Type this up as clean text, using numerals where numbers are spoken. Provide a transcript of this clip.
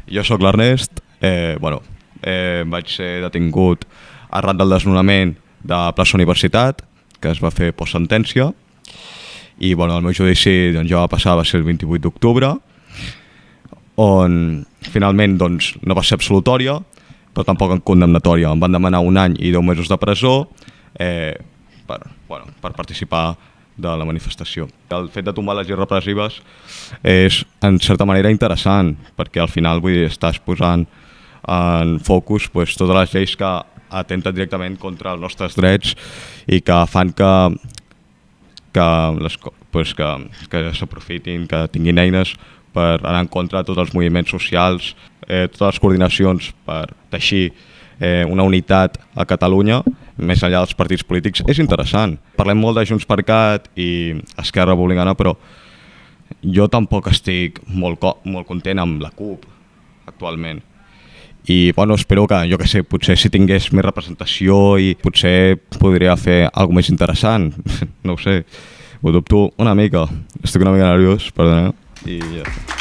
Jo sóc l'Ernest, vaig ser detingut arran del desnonament de plaça Universitat, que es va fer postsentència, i el meu judici ja va passar, va ser el 28 d'octubre, on finalment no va ser absolutòria, però tampoc en condemnatòria. Em van demanar 1 any i 10 mesos de presó per participar de la manifestació. El fet de tombar les lleis repressives és en certa manera interessant, perquè al final estàs posant en focus totes les lleis que atenten directament contra els nostres drets i que fan que s'aprofitin, que tinguin eines per anar en contra de tots els moviments socials, totes les coordinacions per teixir una unitat a Catalunya, més enllà dels partits polítics. És interessant. Parlem molt de JxCat i Esquerra Republicana, però jo tampoc estic molt content amb la CUP actualment. I espero que, potser si tingués més representació i potser podria fer alguna més interessant. No ho sé, ho dubto una mica. Estic una mica nerviós, perdoneu. I ja està.